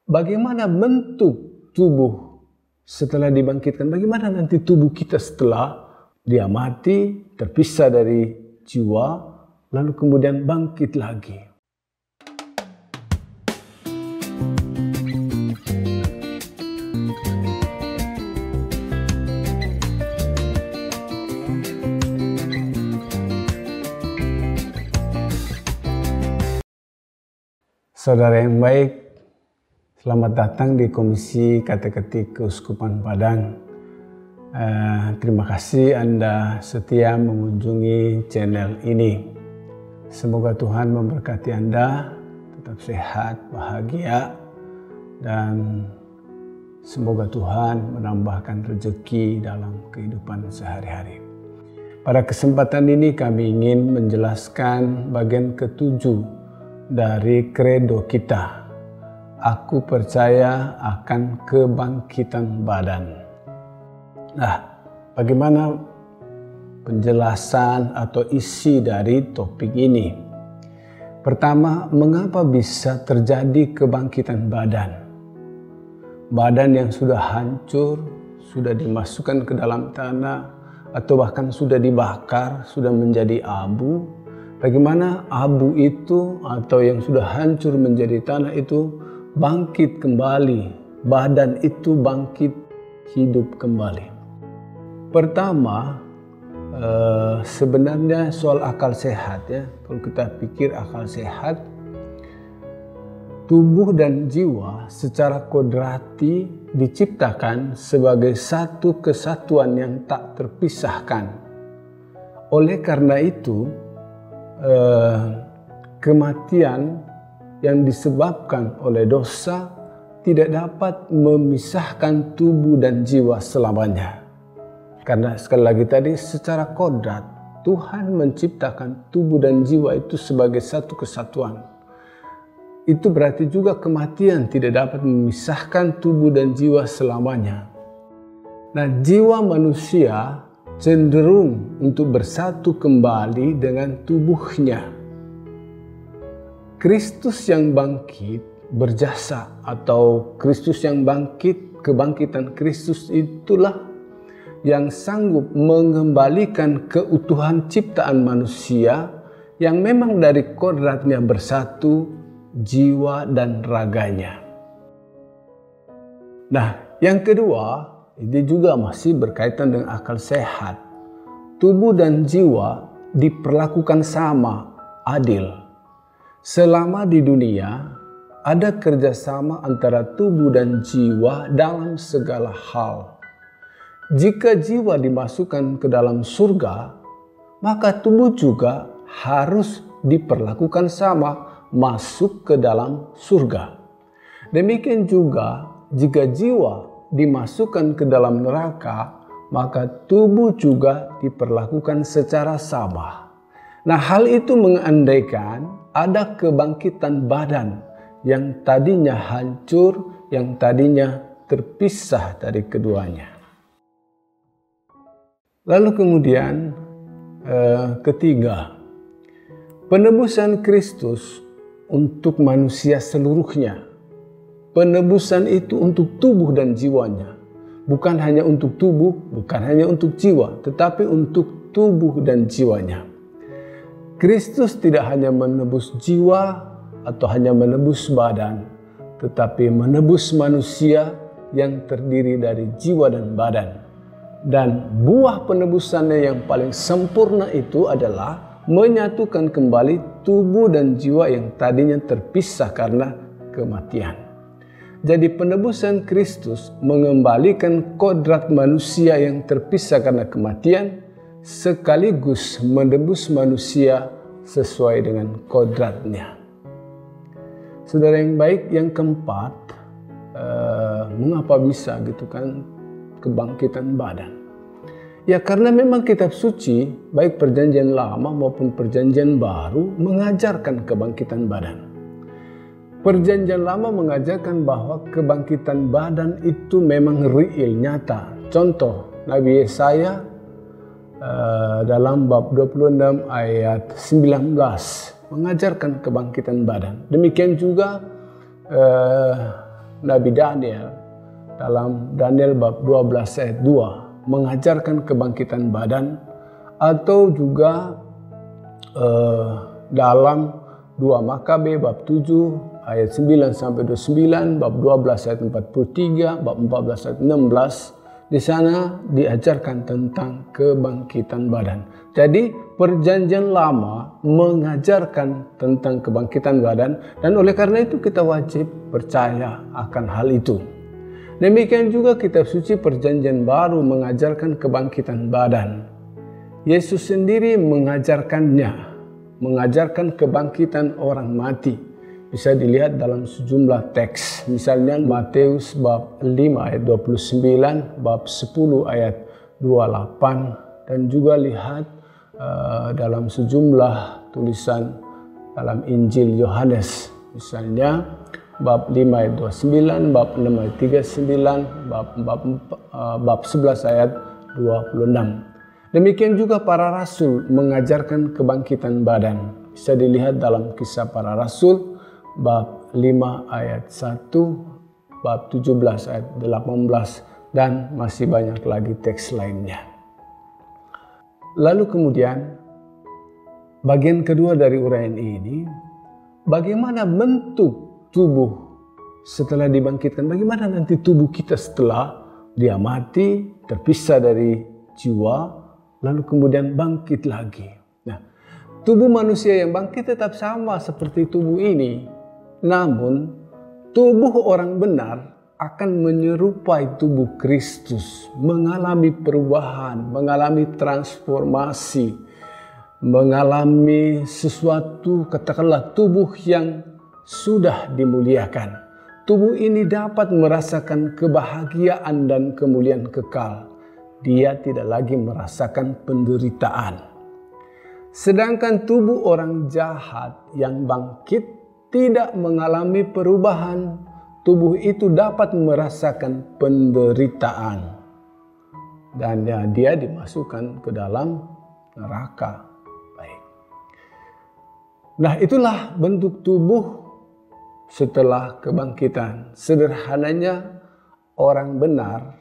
bagaimana bentuk tubuh setelah dibangkitkan? Bagaimana nanti tubuh kita setelah dia mati, terpisah dari jiwa, lalu kemudian bangkit lagi? Saudara yang baik, selamat datang di Komisi Kateketi Keuskupan Padang. Terima kasih Anda setia mengunjungi channel ini. Semoga Tuhan memberkati Anda, tetap sehat, bahagia, dan semoga Tuhan menambahkan rezeki dalam kehidupan sehari-hari. Pada kesempatan ini kami ingin menjelaskan bagian ketujuh dari kredo kita. Aku percaya akan kebangkitan badan. Nah, bagaimana penjelasan atau isi dari topik ini? Pertama, mengapa bisa terjadi kebangkitan badan? Badan yang sudah hancur, sudah dimasukkan ke dalam tanah, atau bahkan sudah dibakar, sudah menjadi abu. Bagaimana abu itu atau yang sudah hancur menjadi tanah itu bangkit kembali, badan itu bangkit hidup kembali. Pertama, sebenarnya soal akal sehat ya. Kalau kita pikir akal sehat, tubuh dan jiwa secara kodrati diciptakan sebagai satu kesatuan yang tak terpisahkan. Oleh karena itu, kematian yang disebabkan oleh dosa tidak dapat memisahkan tubuh dan jiwa selamanya. Karena sekali lagi tadi secara kodrat Tuhan menciptakan tubuh dan jiwa itu sebagai satu kesatuan. Itu berarti juga kematian tidak dapat memisahkan tubuh dan jiwa selamanya. Nah, jiwa manusia cenderung untuk bersatu kembali dengan tubuhnya. Kristus yang bangkit berjasa, atau Kristus yang bangkit, kebangkitan Kristus itulah yang sanggup mengembalikan keutuhan ciptaan manusia yang memang dari kodratnya bersatu jiwa dan raganya. Nah, yang kedua, ini juga masih berkaitan dengan akal sehat. Tubuh dan jiwa diperlakukan sama, adil. Selama di dunia, ada kerjasama antara tubuh dan jiwa dalam segala hal. Jika jiwa dimasukkan ke dalam surga, maka tubuh juga harus diperlakukan sama, masuk ke dalam surga. Demikian juga jika jiwa dimasukkan ke dalam neraka, maka tubuh juga diperlakukan secara sama. Nah, hal itu mengandaikan ada kebangkitan badan yang tadinya hancur, yang tadinya terpisah dari keduanya. Lalu kemudian ketiga, penebusan Kristus untuk manusia seluruhnya. Penebusan itu untuk tubuh dan jiwanya. Bukan hanya untuk tubuh, bukan hanya untuk jiwa, tetapi untuk tubuh dan jiwanya. Kristus tidak hanya menebus jiwa atau hanya menebus badan, tetapi menebus manusia yang terdiri dari jiwa dan badan. Dan buah penebusannya yang paling sempurna itu adalah menyatukan kembali tubuh dan jiwa yang tadinya terpisah karena kematian. Jadi penebusan Kristus mengembalikan kodrat manusia yang terpisah karena kematian, sekaligus menebus manusia sesuai dengan kodratnya. Saudara yang baik, yang keempat, mengapa bisa gitu kan kebangkitan badan? Ya karena memang kitab suci, baik perjanjian lama maupun perjanjian baru, mengajarkan kebangkitan badan. Perjanjian lama mengajarkan bahwa kebangkitan badan itu memang real, nyata. Contoh, Nabi Yesaya dalam bab 26 ayat 19 mengajarkan kebangkitan badan. Demikian juga Nabi Daniel dalam Daniel bab 12 ayat 2 mengajarkan kebangkitan badan, atau juga dalam 2 Makabe bab 7 ayat 9 sampai 29, bab 12 ayat 43, bab 14 ayat 16. Di sana diajarkan tentang kebangkitan badan. Jadi perjanjian lama mengajarkan tentang kebangkitan badan, dan oleh karena itu kita wajib percaya akan hal itu. Demikian juga kitab suci perjanjian baru mengajarkan kebangkitan badan. Yesus sendiri mengajarkan kebangkitan orang mati. Bisa dilihat dalam sejumlah teks, misalnya Matius bab 5 ayat 29, bab 10 ayat 28, dan juga lihat dalam sejumlah tulisan dalam Injil Yohanes, misalnya bab 5 ayat 29, bab 6 ayat 39, bab 11 ayat 26. Demikian juga para rasul mengajarkan kebangkitan badan. Bisa dilihat dalam Kisah Para Rasul bab 5 ayat 1, bab 17 ayat 18, dan masih banyak lagi teks lainnya. Lalu kemudian bagian kedua dari uraian ini, bagaimana bentuk tubuh setelah dibangkitkan? Bagaimana nanti tubuh kita setelah dia mati, terpisah dari jiwa, lalu kemudian bangkit lagi. Nah, tubuh manusia yang bangkit tetap sama seperti tubuh ini. Namun, tubuh orang benar akan menyerupai tubuh Kristus, mengalami perubahan, mengalami transformasi, mengalami sesuatu, katakanlah tubuh yang sudah dimuliakan. Tubuh ini dapat merasakan kebahagiaan dan kemuliaan kekal. Dia tidak lagi merasakan penderitaan. Sedangkan tubuh orang jahat yang bangkit tidak mengalami perubahan. Tubuh itu dapat merasakan penderitaan, dan dia dimasukkan ke dalam neraka. Baik. Nah, itulah bentuk tubuh setelah kebangkitan. Sederhananya, orang benar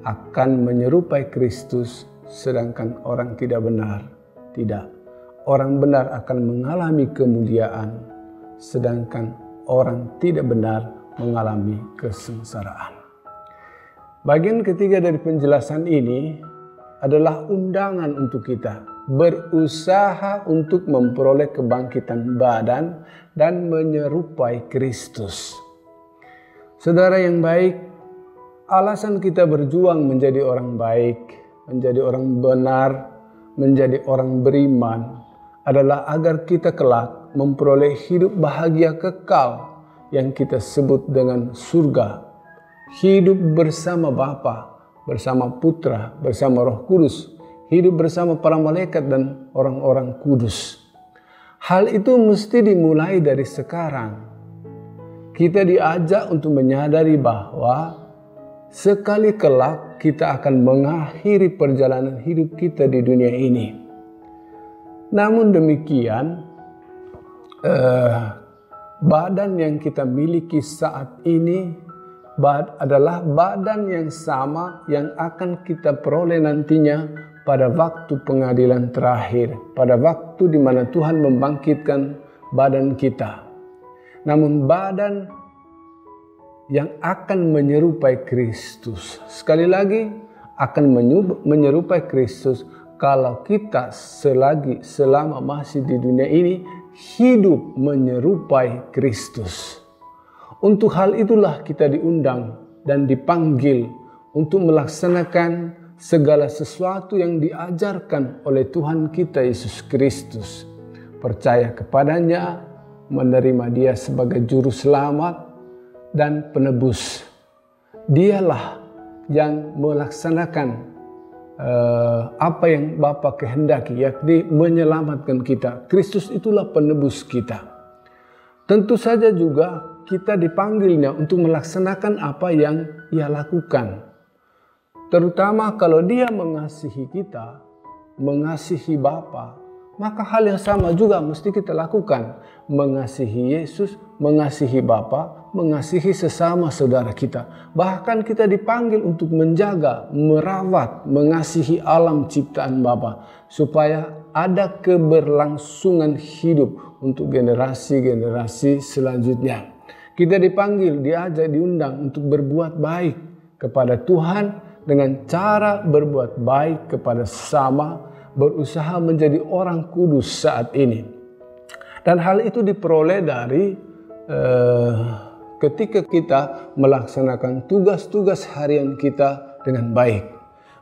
akan menyerupai Kristus, sedangkan orang tidak benar tidak. Orang benar akan mengalami kemuliaan, sedangkan orang tidak benar mengalami kesengsaraan. Bagian ketiga dari penjelasan ini adalah undangan untuk kita berusaha untuk memperoleh kebangkitan badan dan menyerupai Kristus. Saudara yang baik, alasan kita berjuang menjadi orang baik, menjadi orang benar, menjadi orang beriman adalah agar kita kelak memperoleh hidup bahagia kekal yang kita sebut dengan surga. Hidup bersama Bapa, bersama Putra, bersama Roh Kudus, hidup bersama para malaikat dan orang-orang kudus. Hal itu mesti dimulai dari sekarang. Kita diajak untuk menyadari bahwa sekali kelak kita akan mengakhiri perjalanan hidup kita di dunia ini. Namun demikian, badan yang kita miliki saat ini adalah badan yang sama yang akan kita peroleh nantinya pada waktu pengadilan terakhir, pada waktu di mana Tuhan membangkitkan badan kita. Namun badan yang akan menyerupai Kristus, sekali lagi akan menyerupai Kristus kalau kita selama masih di dunia ini hidup menyerupai Kristus. Untuk hal itulah kita diundang dan dipanggil untuk melaksanakan segala sesuatu yang diajarkan oleh Tuhan kita Yesus Kristus. Percaya kepadanya, menerima Dia sebagai juru selamat dan penebus. Dialah yang melaksanakan apa yang Bapa kehendaki, yakni menyelamatkan kita. Kristus itulah penebus kita. Tentu saja juga kita dipanggilnya untuk melaksanakan apa yang Ia lakukan. Terutama kalau Dia mengasihi kita, mengasihi Bapa, maka hal yang sama juga mesti kita lakukan. Mengasihi Yesus, mengasihi Bapa, mengasihi sesama saudara kita. Bahkan kita dipanggil untuk menjaga, merawat, mengasihi alam ciptaan Bapa, supaya ada keberlangsungan hidup untuk generasi-generasi selanjutnya. Kita dipanggil, diajak, diundang untuk berbuat baik kepada Tuhan dengan cara berbuat baik kepada sesama, berusaha menjadi orang kudus saat ini. Dan hal itu diperoleh dari ketika kita melaksanakan tugas-tugas harian kita dengan baik.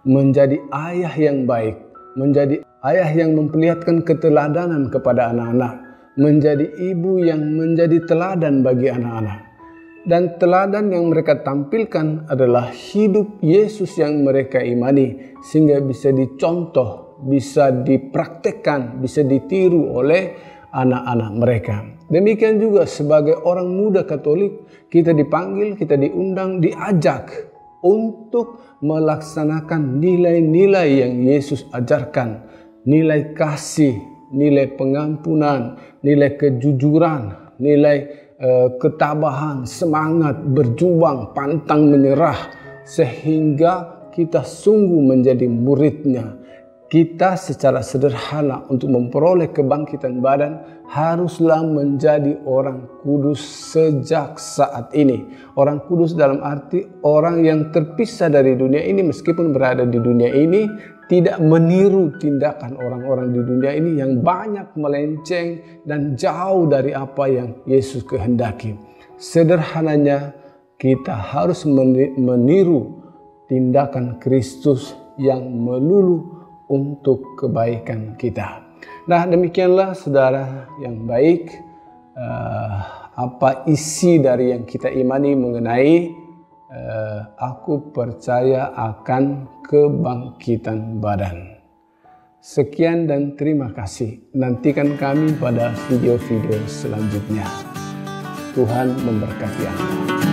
Menjadi ayah yang baik, menjadi ayah yang memperlihatkan keteladanan kepada anak-anak, menjadi ibu yang menjadi teladan bagi anak-anak. Dan teladan yang mereka tampilkan adalah hidup Yesus yang mereka imani, sehingga bisa dicontoh, bisa dipraktekkan, bisa ditiru oleh anak-anak mereka. Demikian juga sebagai orang muda Katolik, kita dipanggil, kita diundang, diajak untuk melaksanakan nilai-nilai yang Yesus ajarkan. Nilai kasih, nilai pengampunan, nilai kejujuran, nilai ketabahan, semangat, berjuang, pantang menyerah, sehingga kita sungguh menjadi muridnya. Kita secara sederhana untuk memperoleh kebangkitan badan haruslah menjadi orang kudus sejak saat ini. Orang kudus dalam arti orang yang terpisah dari dunia ini, meskipun berada di dunia ini, tidak meniru tindakan orang-orang di dunia ini yang banyak melenceng dan jauh dari apa yang Yesus kehendaki. Sederhananya, kita harus meniru tindakan Kristus yang melulu untuk kebaikan kita. Nah, demikianlah saudara yang baik, apa isi dari yang kita imani mengenai aku percaya akan kebangkitan badan. Sekian dan terima kasih. Nantikan kami pada video-video selanjutnya. Tuhan memberkati Anda.